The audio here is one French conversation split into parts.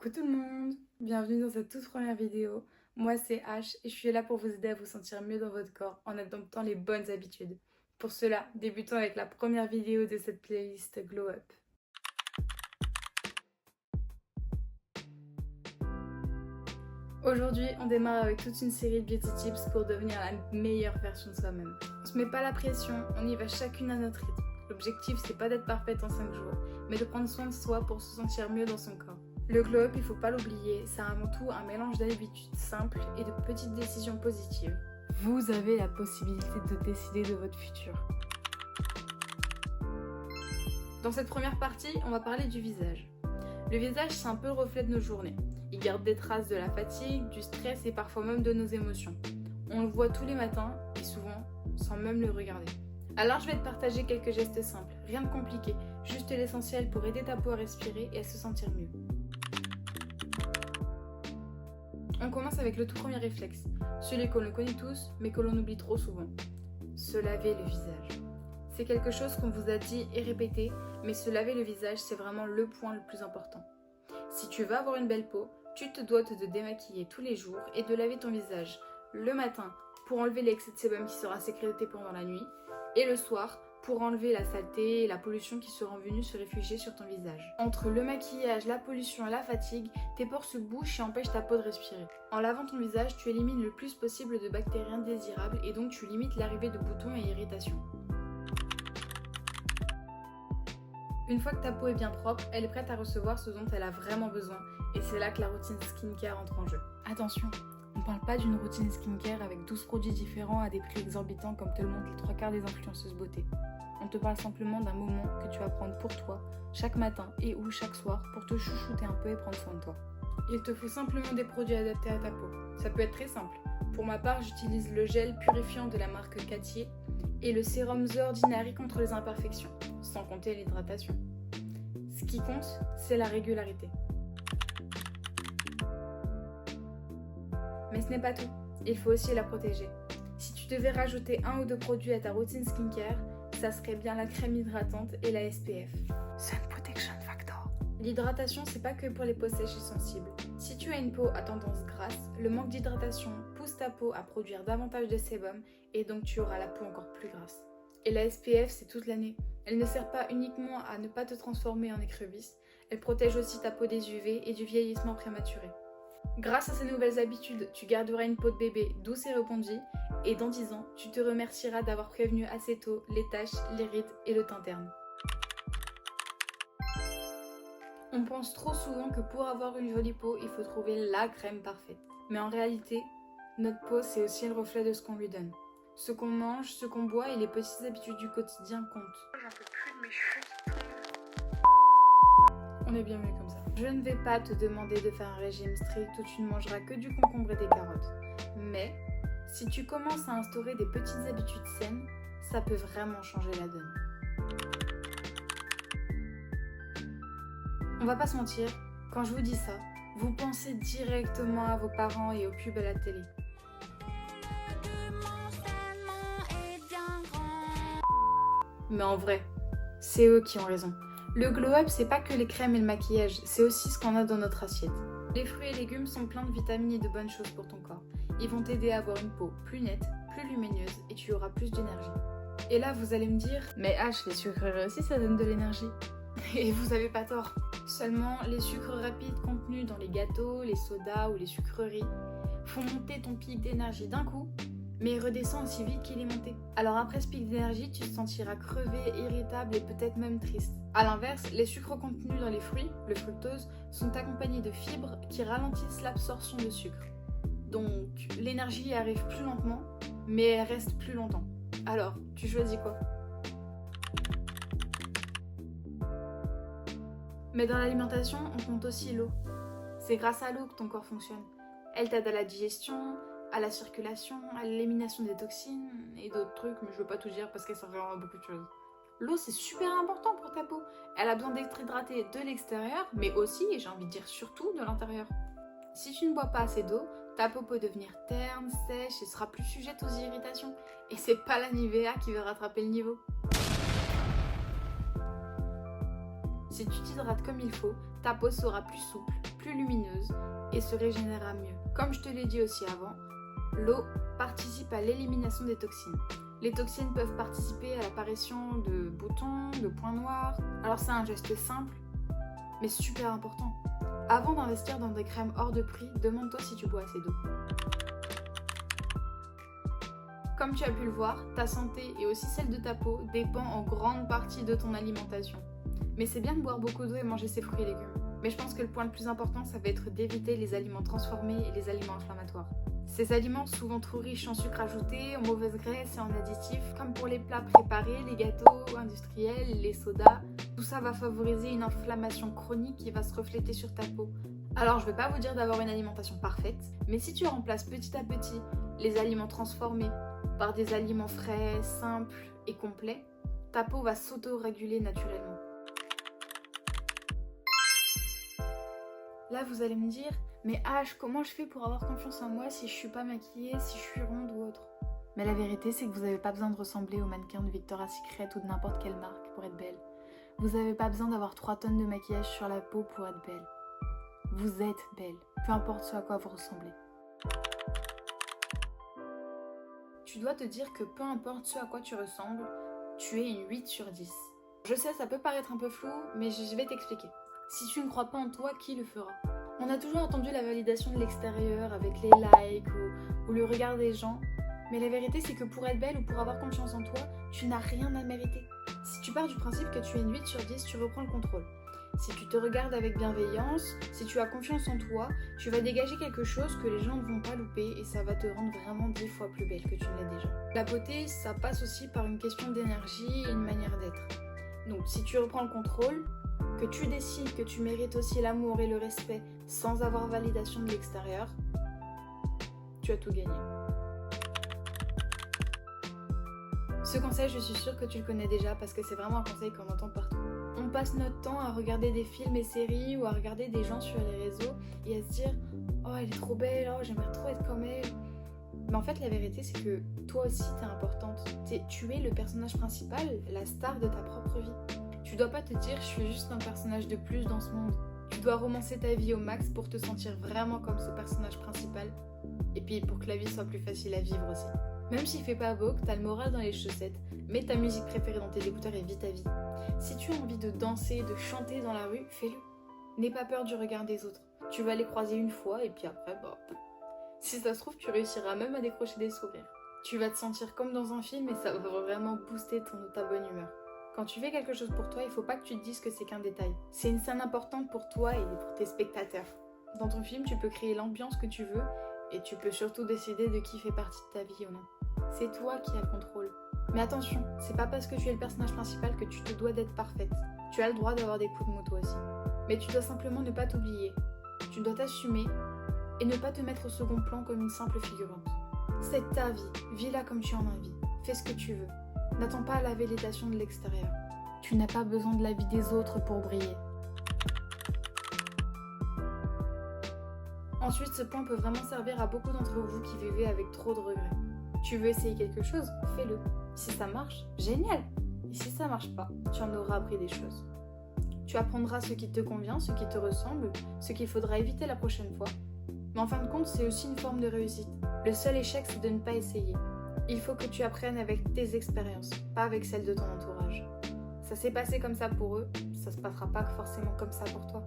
Coucou tout le monde, bienvenue dans cette toute première vidéo. Moi c'est H et je suis là pour vous aider à vous sentir mieux dans votre corps en adoptant les bonnes habitudes. Pour cela, débutons avec la première vidéo de cette playlist Glow Up. Aujourd'hui, on démarre avec toute une série de beauty tips pour devenir la meilleure version de soi-même. On se met pas la pression, on y va chacune à notre rythme. L'objectif c'est pas d'être parfaite en 5 jours, mais de prendre soin de soi pour se sentir mieux dans son corps. Le glow up, il faut pas l'oublier, c'est avant tout un mélange d'habitudes simples et de petites décisions positives. Vous avez la possibilité de décider de votre futur. Dans cette première partie, on va parler du visage. Le visage, c'est un peu le reflet de nos journées. Il garde des traces de la fatigue, du stress et parfois même de nos émotions. On le voit tous les matins et souvent sans même le regarder. Alors je vais te partager quelques gestes simples, rien de compliqué, juste l'essentiel pour aider ta peau à respirer et à se sentir mieux. On commence avec le tout premier réflexe, celui qu'on le connaît tous mais que l'on oublie trop souvent. Se laver le visage. C'est quelque chose qu'on vous a dit et répété, mais se laver le visage c'est vraiment le point le plus important. Si tu veux avoir une belle peau, tu te dois de te démaquiller tous les jours et de laver ton visage le matin pour enlever l'excès de sébum qui sera sécrété pendant la nuit et le soir pour enlever la saleté et la pollution qui seront venues se réfugier sur ton visage. Entre le maquillage, la pollution et la fatigue, tes pores se bouchent et empêchent ta peau de respirer. En lavant ton visage, tu élimines le plus possible de bactéries indésirables et donc tu limites l'arrivée de boutons et irritations. Une fois que ta peau est bien propre, elle est prête à recevoir ce dont elle a vraiment besoin et c'est là que la routine skincare entre en jeu. Attention, on ne parle pas d'une routine skincare avec 12 produits différents à des prix exorbitants comme te le montrent les 3/4 des influenceuses beauté. On te parle simplement d'un moment que tu vas prendre pour toi, chaque matin et ou chaque soir pour te chouchouter un peu et prendre soin de toi. Il te faut simplement des produits adaptés à ta peau. Ça peut être très simple. Pour ma part, j'utilise le gel purifiant de la marque Cattier et le sérum The Ordinary contre les imperfections, sans compter l'hydratation. Ce qui compte, c'est la régularité. Mais ce n'est pas tout, il faut aussi la protéger. Si tu devais rajouter 1 ou 2 produits à ta routine skincare, ça serait bien la crème hydratante et la SPF. Sun Protection Factor. L'hydratation, c'est pas que pour les peaux sèches et sensibles. Si tu as une peau à tendance grasse, le manque d'hydratation pousse ta peau à produire davantage de sébum et donc tu auras la peau encore plus grasse. Et la SPF, c'est toute l'année. Elle ne sert pas uniquement à ne pas te transformer en écrevisse, elle protège aussi ta peau des UV et du vieillissement prématuré. Grâce à ces nouvelles habitudes, tu garderas une peau de bébé douce et rebondie et dans 10 ans, tu te remercieras d'avoir prévenu assez tôt les taches, les rides et le teint terne. On pense trop souvent que pour avoir une jolie peau, il faut trouver la crème parfaite. Mais en réalité, notre peau, c'est aussi le reflet de ce qu'on lui donne. Ce qu'on mange, ce qu'on boit et les petites habitudes du quotidien comptent. J'en peux plus de mes cheveux qui tombent. On est bien mieux comme ça. Je ne vais pas te demander de faire un régime strict où tu ne mangeras que du concombre et des carottes. Mais si tu commences à instaurer des petites habitudes saines, ça peut vraiment changer la donne. On va pas se mentir, quand je vous dis ça, vous pensez directement à vos parents et aux pubs à la télé. Mais en vrai, c'est eux qui ont raison. Le glow up, c'est pas que les crèmes et le maquillage, c'est aussi ce qu'on a dans notre assiette. Les fruits et légumes sont pleins de vitamines et de bonnes choses pour ton corps. Ils vont t'aider à avoir une peau plus nette, plus lumineuse et tu auras plus d'énergie. Et là, vous allez me dire, mais H, les sucreries aussi, ça donne de l'énergie. Et vous avez pas tort. Seulement, les sucres rapides contenus dans les gâteaux, les sodas ou les sucreries font monter ton pic d'énergie d'un coup, mais il redescend aussi vite qu'il est monté. Alors après ce pic d'énergie, tu te sentiras crevé, irritable et peut-être même triste. A l'inverse, les sucres contenus dans les fruits, le fructose, sont accompagnés de fibres qui ralentissent l'absorption de sucre. Donc l'énergie arrive plus lentement, mais elle reste plus longtemps. Alors, tu choisis quoi ? Mais dans l'alimentation, on compte aussi l'eau. C'est grâce à l'eau que ton corps fonctionne. Elle t'aide à la digestion, à la circulation, à l'élimination des toxines et d'autres trucs, mais je veux pas tout dire parce qu'elle sert vraiment à beaucoup de choses. L'eau, c'est super important pour ta peau. Elle a besoin d'être hydratée de l'extérieur, mais aussi, et j'ai envie de dire surtout, de l'intérieur. Si tu ne bois pas assez d'eau, ta peau peut devenir terne, sèche et sera plus sujette aux irritations. Et c'est pas la Nivea qui va rattraper le niveau. Si tu t'hydrates comme il faut, ta peau sera plus souple, plus lumineuse et se régénérera mieux. Comme je te l'ai dit aussi avant, l'eau participe à l'élimination des toxines. Les toxines peuvent participer à l'apparition de boutons, de points noirs. Alors c'est un geste simple, mais super important. Avant d'investir dans des crèmes hors de prix, demande-toi si tu bois assez d'eau. Comme tu as pu le voir, ta santé et aussi celle de ta peau dépend en grande partie de ton alimentation. Mais c'est bien de boire beaucoup d'eau et manger ses fruits et légumes. Mais je pense que le point le plus important, ça va être d'éviter les aliments transformés et les aliments inflammatoires. Ces aliments, souvent trop riches en sucre ajouté, en mauvaises graisses et en additifs, comme pour les plats préparés, les gâteaux industriels, les sodas, tout ça va favoriser une inflammation chronique qui va se refléter sur ta peau. Alors je ne vais pas vous dire d'avoir une alimentation parfaite, mais si tu remplaces petit à petit les aliments transformés par des aliments frais, simples et complets, ta peau va s'auto-réguler naturellement. Là, vous allez me dire, mais H, comment je fais pour avoir confiance en moi si je suis pas maquillée, si je suis ronde ou autre? Mais la vérité, c'est que vous n'avez pas besoin de ressembler au mannequin de Victoria's Secret ou de n'importe quelle marque pour être belle. Vous n'avez pas besoin d'avoir 3 tonnes de maquillage sur la peau pour être belle. Vous êtes belle, peu importe ce à quoi vous ressemblez. Tu dois te dire que peu importe ce à quoi tu ressembles, tu es une 8 sur 10. Je sais, ça peut paraître un peu flou, mais je vais t'expliquer. Si tu ne crois pas en toi, qui le fera? On a toujours attendu la validation de l'extérieur avec les likes ou le regard des gens. Mais la vérité, c'est que pour être belle ou pour avoir confiance en toi, tu n'as rien à mériter. Si tu pars du principe que tu es une 8 sur 10, tu reprends le contrôle. Si tu te regardes avec bienveillance, si tu as confiance en toi, tu vas dégager quelque chose que les gens ne vont pas louper et ça va te rendre vraiment 10 fois plus belle que tu ne l'es déjà. La beauté, ça passe aussi par une question d'énergie et une manière d'être. Donc si tu reprends le contrôle, que tu décides que tu mérites aussi l'amour et le respect sans avoir validation de l'extérieur, tu as tout gagné. Ce conseil, je suis sûre que tu le connais déjà parce que c'est vraiment un conseil qu'on entend partout. On passe notre temps à regarder des films et séries ou à regarder des gens sur les réseaux et à se dire « Oh, elle est trop belle, oh, j'aimerais trop être comme elle ». Mais en fait, la vérité, c'est que toi aussi, t'es importante. Tu es le personnage principal, la star de ta propre vie. Tu dois pas te dire « Je suis juste un personnage de plus dans ce monde ». Tu dois romancer ta vie au max pour te sentir vraiment comme ce personnage principal. Et puis pour que la vie soit plus facile à vivre aussi. Même s'il fait pas beau, que t'as le moral dans les chaussettes, mets ta musique préférée dans tes écouteurs et vis ta vie. Si tu as envie de danser, de chanter dans la rue, fais-le. N'aie pas peur du regard des autres. Tu vas les croiser une fois et puis après, si ça se trouve, tu réussiras même à décrocher des sourires. Tu vas te sentir comme dans un film et ça va vraiment booster ta bonne humeur. Quand tu fais quelque chose pour toi, il faut pas que tu te dises que c'est qu'un détail. C'est une scène importante pour toi et pour tes spectateurs. Dans ton film, tu peux créer l'ambiance que tu veux et tu peux surtout décider de qui fait partie de ta vie ou non. C'est toi qui as le contrôle. Mais attention, c'est pas parce que tu es le personnage principal que tu te dois d'être parfaite. Tu as le droit d'avoir des coups de mou toi aussi. Mais tu dois simplement ne pas t'oublier. Tu dois t'assumer et ne pas te mettre au second plan comme une simple figurante. C'est ta vie, vis-la comme tu en as envie. Fais ce que tu veux. N'attends pas la validation de l'extérieur. Tu n'as pas besoin de l'avis des autres pour briller. Ensuite, ce point peut vraiment servir à beaucoup d'entre vous qui vivez avec trop de regrets. Tu veux essayer quelque chose? Fais-le. Si ça marche, génial! Et si ça marche pas, tu en auras appris des choses. Tu apprendras ce qui te convient, ce qui te ressemble, ce qu'il faudra éviter la prochaine fois. Mais en fin de compte, c'est aussi une forme de réussite. Le seul échec, c'est de ne pas essayer. Il faut que tu apprennes avec tes expériences, pas avec celles de ton entourage. Ça s'est passé comme ça pour eux, ça se passera pas forcément comme ça pour toi.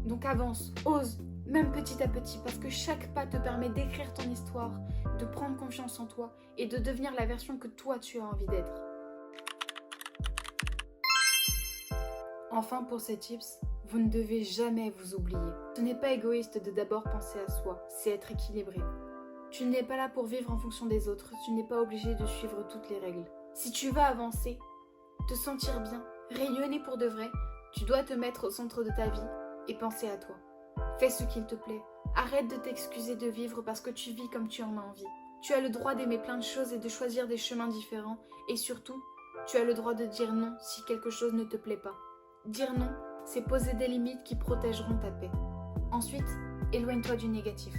Donc avance, ose, même petit à petit, parce que chaque pas te permet d'écrire ton histoire, de prendre confiance en toi et de devenir la version que toi tu as envie d'être. Enfin, pour ces tips, vous ne devez jamais vous oublier. Ce n'est pas égoïste de d'abord penser à soi, c'est être équilibré. Tu n'es pas là pour vivre en fonction des autres, tu n'es pas obligé de suivre toutes les règles. Si tu veux avancer, te sentir bien, rayonner pour de vrai, tu dois te mettre au centre de ta vie et penser à toi. Fais ce qu'il te plaît. Arrête de t'excuser de vivre parce que tu vis comme tu en as envie. Tu as le droit d'aimer plein de choses et de choisir des chemins différents. Et surtout, tu as le droit de dire non si quelque chose ne te plaît pas. Dire non, c'est poser des limites qui protégeront ta paix. Ensuite, éloigne-toi du négatif.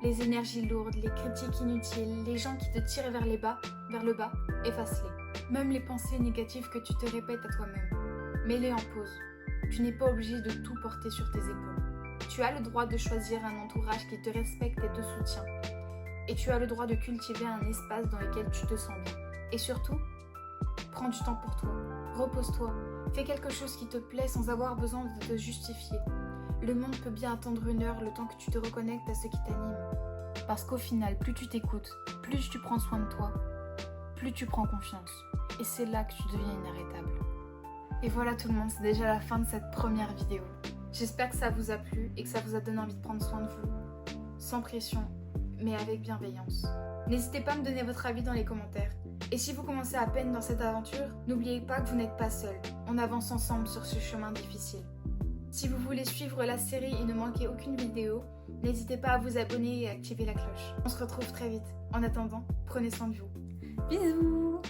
Les énergies lourdes, les critiques inutiles, les gens qui te tirent vers le bas, efface-les. Même les pensées négatives que tu te répètes à toi-même. Mets-les en pause. Tu n'es pas obligé de tout porter sur tes épaules. Tu as le droit de choisir un entourage qui te respecte et te soutient. Et tu as le droit de cultiver un espace dans lequel tu te sens bien. Et surtout, prends du temps pour toi. Repose-toi. Fais quelque chose qui te plaît sans avoir besoin de te justifier. Le monde peut bien attendre 1 heure le temps que tu te reconnectes à ce qui t'anime. Parce qu'au final, plus tu t'écoutes, plus tu prends soin de toi, plus tu prends confiance. Et c'est là que tu deviens inarrêtable. Et voilà tout le monde, c'est déjà la fin de cette première vidéo. J'espère que ça vous a plu et que ça vous a donné envie de prendre soin de vous. Sans pression, mais avec bienveillance. N'hésitez pas à me donner votre avis dans les commentaires. Et si vous commencez à peine dans cette aventure, n'oubliez pas que vous n'êtes pas seul. On avance ensemble sur ce chemin difficile. Si vous voulez suivre la série et ne manquer aucune vidéo, n'hésitez pas à vous abonner et à activer la cloche. On se retrouve très vite. En attendant, prenez soin de vous. Bisous!